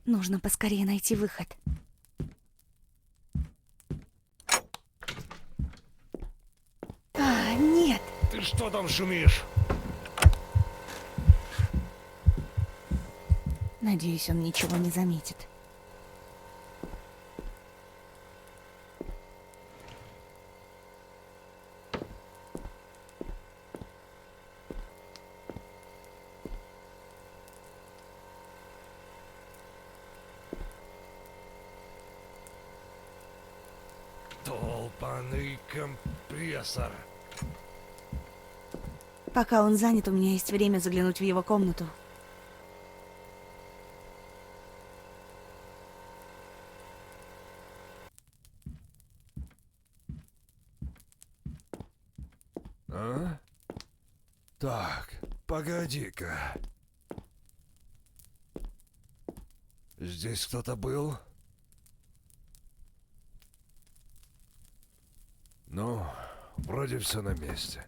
Нужно поскорее найти выход. Нет! Ты что там шумишь? Надеюсь, он ничего не заметит. Долбаный компрессор. Пока он занят, у меня есть время заглянуть в его комнату. А? Так, погоди-ка. Здесь кто-то был? Ну, вроде все на месте.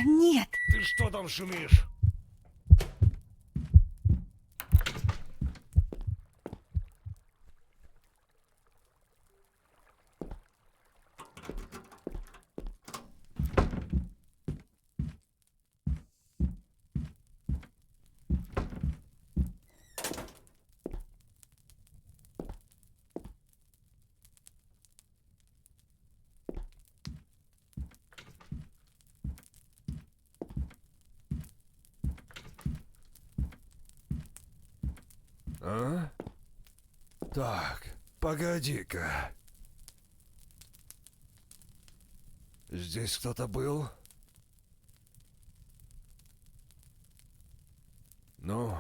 Нет! Ты что там шумишь? А? Так, погоди-ка. Здесь кто-то был? Ну,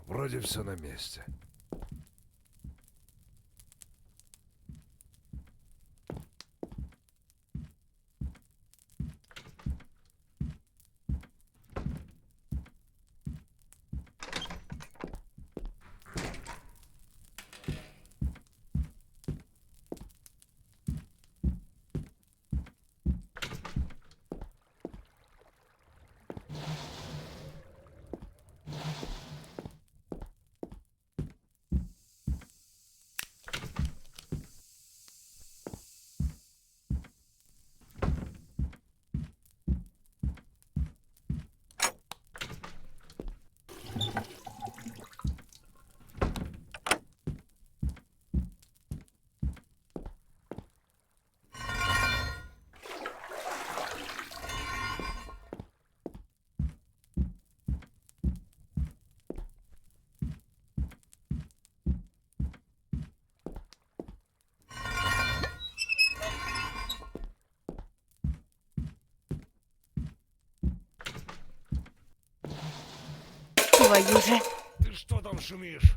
вроде все на месте. Твою же... Ты что там шумишь?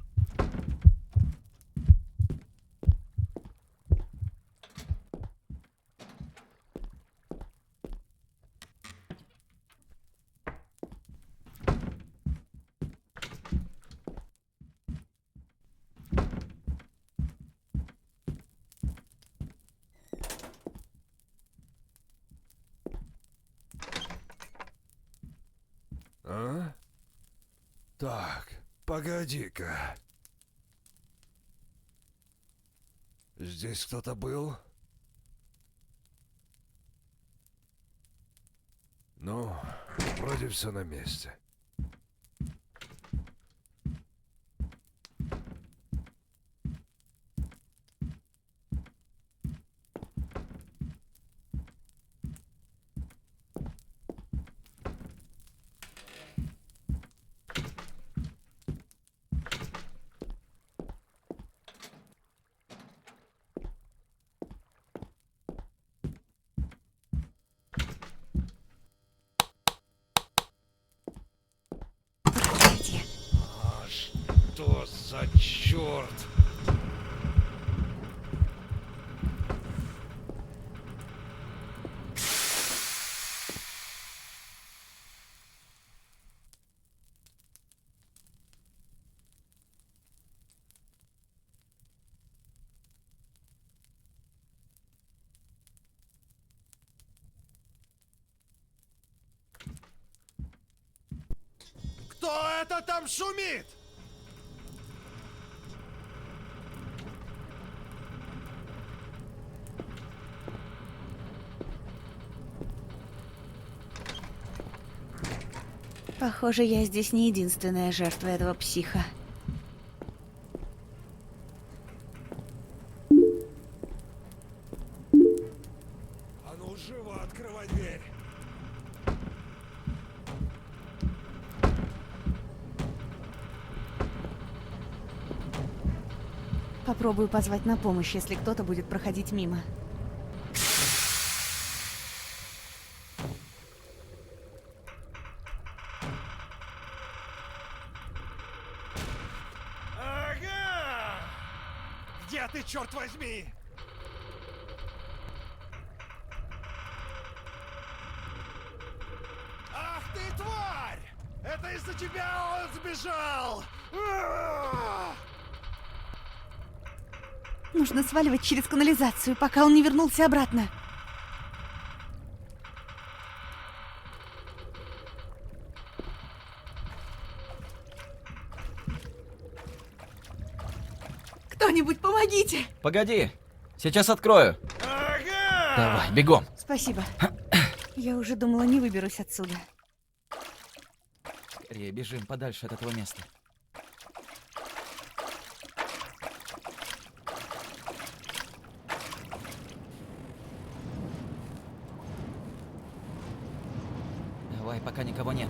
А? Так, погоди-ка. Здесь кто-то был? Ну, вроде все на месте. за черт? Кто это там шумит? Похоже, я здесь не единственная жертва этого психа. А ну живо открывай дверь. Попробую позвать на помощь, если кто-то будет проходить мимо. Ага! Где ты, черт возьми? Ах ты, тварь! Это из-за тебя он сбежал! Нужно сваливать через канализацию, пока он не вернулся обратно. Кто-нибудь помогите! Погоди, сейчас открою. Ага! Давай, бегом. Спасибо. Я уже думала, не выберусь отсюда. Скорее бежим подальше от этого места. Давай, пока никого нет.